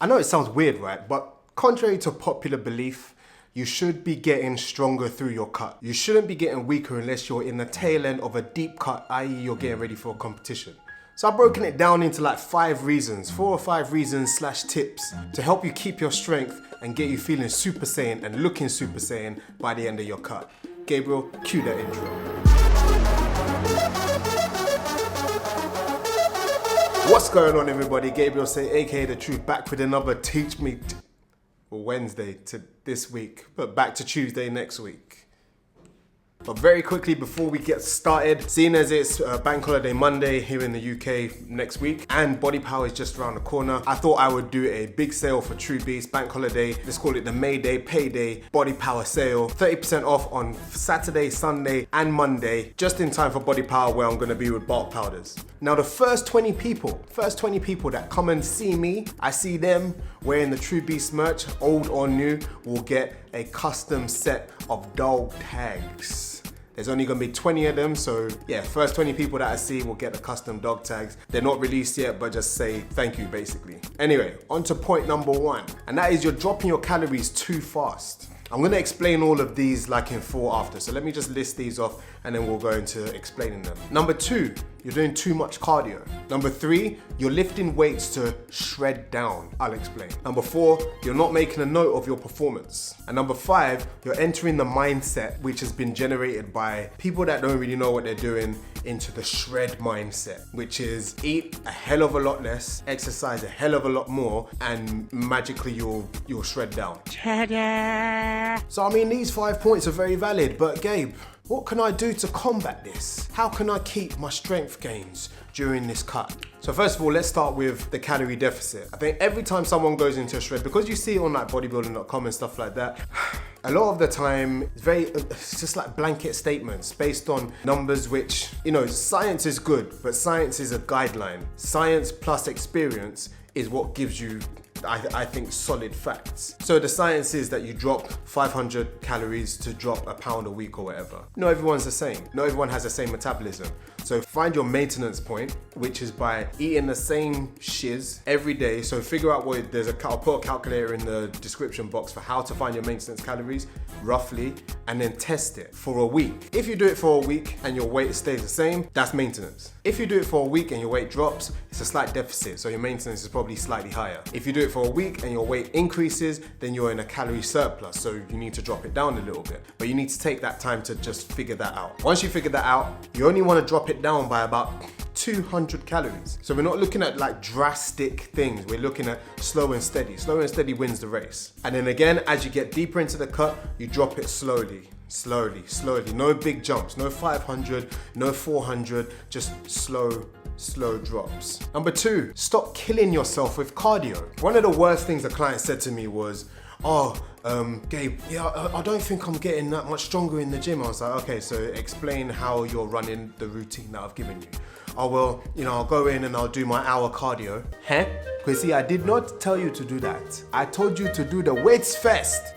I know it sounds weird, right? But contrary to popular belief, you should be getting stronger through your cut. You shouldn't be getting weaker unless you're in the tail end of a deep cut, i.e. you're getting ready for a competition. So I've broken it down into like 4 or 5 reasons / tips to help you keep your strength and get you feeling Super Saiyan and looking Super Saiyan by the end of your cut. Gabriel, cue that intro. What's going on, everybody? Gabriel Sey, aka The Truth, back with another Teach Me Wednesday to this week, but back to Tuesday next week. But very quickly before we get started, seeing as it's Bank Holiday Monday here in the UK next week and Body Power is just around the corner, I thought I would do a big sale for True Beast Bank Holiday. Let's call it the May Day, Payday Body Power sale. 30% off on Saturday, Sunday and Monday, just in time for Body Power where I'm going to be with bulk powders. Now the first 20 people that come and see me, I see them wearing the True Beast merch, old or new, will get a custom set of dog tags. There's only gonna be 20 of them, so yeah, first 20 people that I see will get the custom dog tags. They're not released yet, but just say thank you, basically. Anyway, on to point number 1, and that is you're dropping your calories too fast. I'm gonna explain all of these like in full after, so let me just list these off and then we'll go into explaining them. Number 2, you're doing too much cardio. Number 3, you're lifting weights to shred down. I'll explain. Number 4, you're not making a note of your performance. And number 5, you're entering the mindset which has been generated by people that don't really know what they're doing into the shred mindset, which is eat a hell of a lot less, exercise a hell of a lot more, and magically you'll shred down. Ta-da! So I mean, these 5 points are very valid, but Gabe, what can I do to combat this? How can I keep my strength gains during this cut? So first of all, let's start with the calorie deficit. I think every time someone goes into a shred, because you see it on like bodybuilding.com and stuff like that, a lot of the time it's just like blanket statements based on numbers, which, you know, science is good, but science is a guideline. Science plus experience is what gives you, I think, solid facts. So the science is that you drop 500 calories to drop a pound a week or whatever. Not everyone's the same. Not everyone has the same metabolism. So find your maintenance point, which is by eating the same shiz every day. So figure out what, I'll put a calculator in the description box for how to find your maintenance calories, roughly, and then test it for a week. If you do it for a week and your weight stays the same, that's maintenance. If you do it for a week and your weight drops, it's a slight deficit, so your maintenance is probably slightly higher. If you do it for a week and your weight increases, then you're in a calorie surplus, so you need to drop it down a little bit. But you need to take that time to just figure that out. Once you figure that out, you only want to drop it down by about 200 calories. So we're not looking at like drastic things, we're looking at slow and steady. Slow and steady wins the race. And then again, as you get deeper into the cut, you drop it slowly. No big jumps, no 500, no 400, just slow drops. Number 2, stop killing yourself with cardio. One of the worst things a client said to me was, Gabe, I don't think I'm getting that much stronger in the gym. I was like, okay, so explain how you're running the routine that I've given you. Oh, well, you know, I'll go in and I'll do my hour cardio. Huh? Because see, I did not tell you to do that. I told you to do the weights first.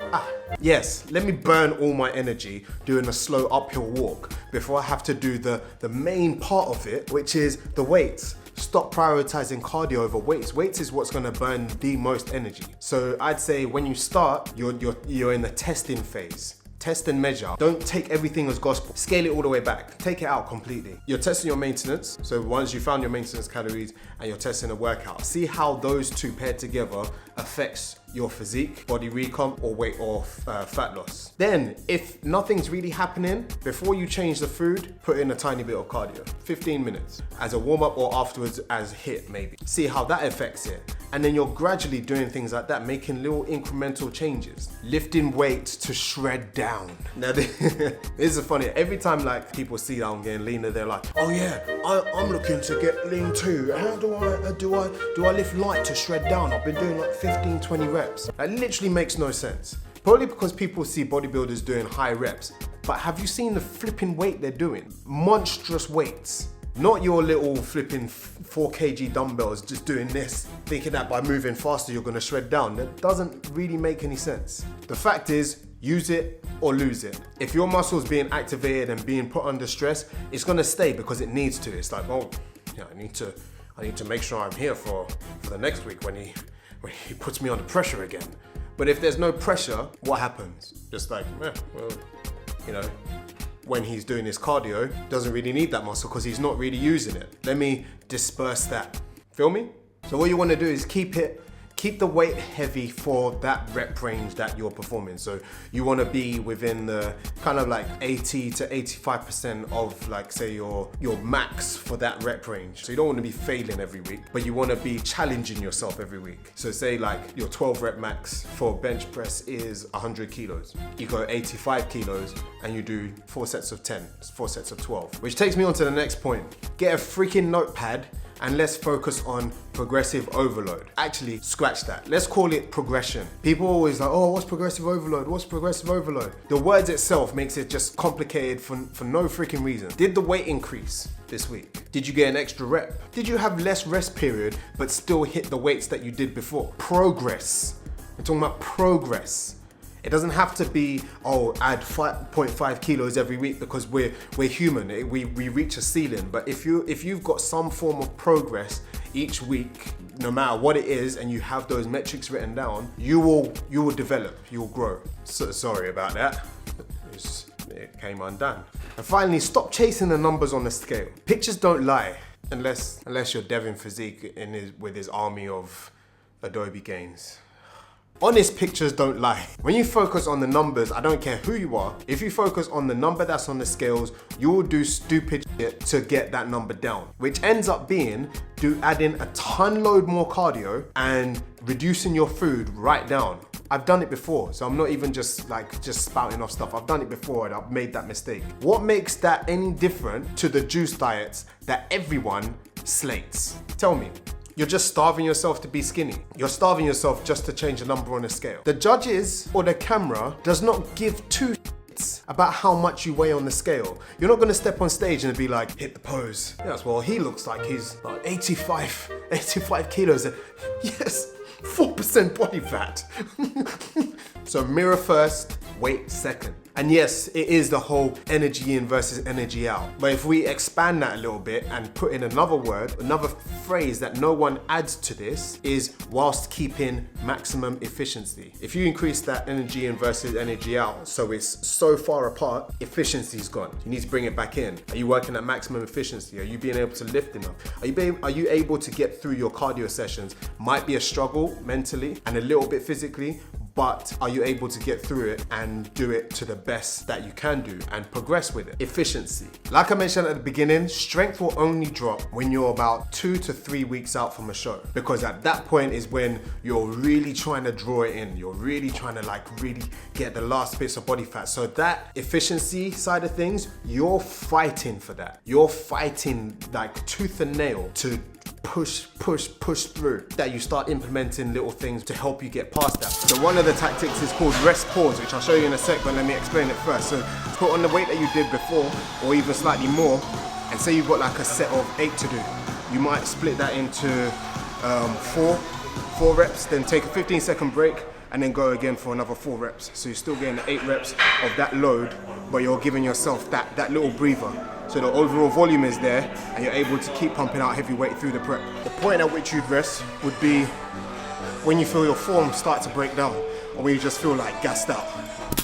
Yes, let me burn all my energy doing a slow uphill walk before I have to do the main part of it, which is the weights. Stop prioritizing cardio over weights. Weights is what's gonna burn the most energy. So I'd say when you start, you're in the testing phase. Test and measure. Don't take everything as gospel. Scale it all the way back. Take it out completely. You're testing your maintenance. So once you found your maintenance calories and you're testing a workout, see how those two paired together affects your physique, body recomp, or weight or fat loss. Then, if nothing's really happening, before you change the food, put in a tiny bit of cardio. 15 minutes as a warm up or afterwards as HIIT maybe. See how that affects it. And then you're gradually doing things like that, making little incremental changes. Lifting weights to shred down. Now this is funny, every time like people see that I'm getting leaner, they're like, oh yeah, I'm looking to get lean too. How do I lift light to shred down? I've been doing like 15, 20 reps. That literally makes no sense. Probably because people see bodybuilders doing high reps, but have you seen the flipping weight they're doing? Monstrous weights. Not your little flipping 4 kg dumbbells just doing this, thinking that by moving faster you're gonna shred down. That doesn't really make any sense. The fact is, use it or lose it. If your muscle's being activated and being put under stress, it's gonna stay because it needs to. It's like, oh, yeah, I need to make sure I'm here for the next week when he he puts me under pressure again. But if there's no pressure, what happens? Just like, well, you know, when he's doing his cardio, doesn't really need that muscle because he's not really using it. Let me disperse that. Feel me? So what you want to do is keep the weight heavy for that rep range that you're performing. So you want to be within the kind of like 80 to 85% of like say your max for that rep range. So you don't want to be failing every week, but you want to be challenging yourself every week. So say like your 12 rep max for bench press is 100 kilos. You go 85 kilos and you do 4 sets of 10, 4 sets of 12. Which takes me on to the next point. Get a freaking notepad and let's focus on progressive overload. Actually, scratch that. Let's call it progression. People are always like, oh, what's progressive overload? What's progressive overload? The words itself makes it just complicated for no freaking reason. Did the weight increase this week? Did you get an extra rep? Did you have less rest period but still hit the weights that you did before? Progress. We're talking about progress. It doesn't have to be, oh, add 5.5 kilos every week because we're human. We reach a ceiling. But if you've got some form of progress each week, no matter what it is, and you have those metrics written down, you will develop, you will grow. So sorry about that. It came undone. And finally, stop chasing the numbers on the scale. Pictures don't lie, unless you're Devin Physique with his army of Adobe gains. Honest pictures don't lie. When you focus on the numbers, I don't care who you are, if you focus on the number that's on the scales, you will do stupid shit to get that number down, which ends up being adding a ton load more cardio and reducing your food right down. I've done it before, so I'm not even just spouting off stuff. I've done it before and I've made that mistake. What makes that any different to the juice diets that everyone slates? Tell me. You're just starving yourself to be skinny. You're starving yourself just to change a number on a scale. The judges or the camera does not give two shits about how much you weigh on the scale. You're not gonna step on stage and be like, hit the pose. Yes, well, he looks like he's 85 kilos. Yes, 4% body fat. So mirror first, weight second. And yes, it is the whole energy in versus energy out. But if we expand that a little bit and put in another word, another phrase that no one adds to this is whilst keeping maximum efficiency. If you increase that energy in versus energy out, so it's so far apart, efficiency's gone. You need to bring it back in. Are you working at maximum efficiency? Are you being able to lift enough? Are you able to get through your cardio sessions? Might be a struggle mentally and a little bit physically, but are you able to get through it and do it to the best that you can do and progress with it? Efficiency. Like I mentioned at the beginning, strength will only drop when you're about 2 to 3 weeks out from a show, because at that point is when you're really trying to draw it in. You're really trying to really get the last bits of body fat. So that efficiency side of things, you're fighting for that. You're fighting like tooth and nail to push through, that you start implementing little things to help you get past that. So one of the tactics is called rest pause, which I'll show you in a sec, but let me explain it first. So put on the weight that you did before, or even slightly more, and say you've got like a set of 8 to do. You might split that into 4 reps, then take a 15-second break, and then go again for another 4 reps. So you're still getting the 8 reps of that load, but you're giving yourself that little breather. So the overall volume is there, and you're able to keep pumping out heavy weight through the prep. The point at which you'd rest would be when you feel your form start to break down, or when you just feel like gassed out.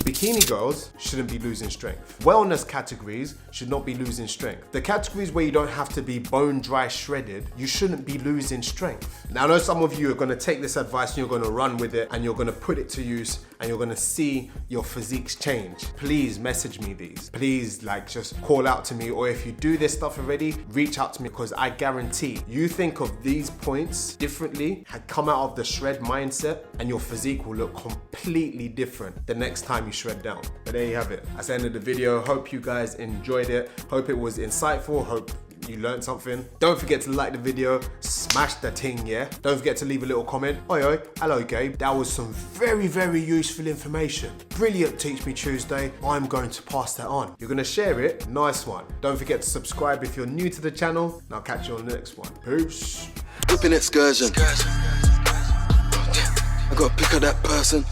Bikini girls shouldn't be losing strength. Wellness categories should not be losing strength. The categories where you don't have to be bone dry shredded, you shouldn't be losing strength. Now I know some of you are gonna take this advice and you're gonna run with it and you're gonna put it to use and you're gonna see your physiques change. Please message me these. Please just call out to me, or if you do this stuff already, reach out to me, because I guarantee you think of these points differently, had come out of the shred mindset, and your physique will look completely different the next time you shred down. But there you have it. That's the end of the video. Hope you guys enjoyed it. Hope it was insightful. Hope you learned something. Don't forget to like the video, smash the ting, yeah? Don't forget to leave a little comment. Oi, hello Gabe. That was some very, very useful information. Brilliant Teach Me Tuesday. I'm going to pass that on. You're gonna share it, nice one. Don't forget to subscribe if you're new to the channel, and I'll catch you on the next one. Peace. Whipping excursion. I gotta pick up that person.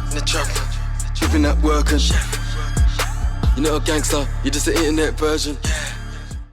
In the trap, dripping that working. You're not a gangster, you're just an internet version.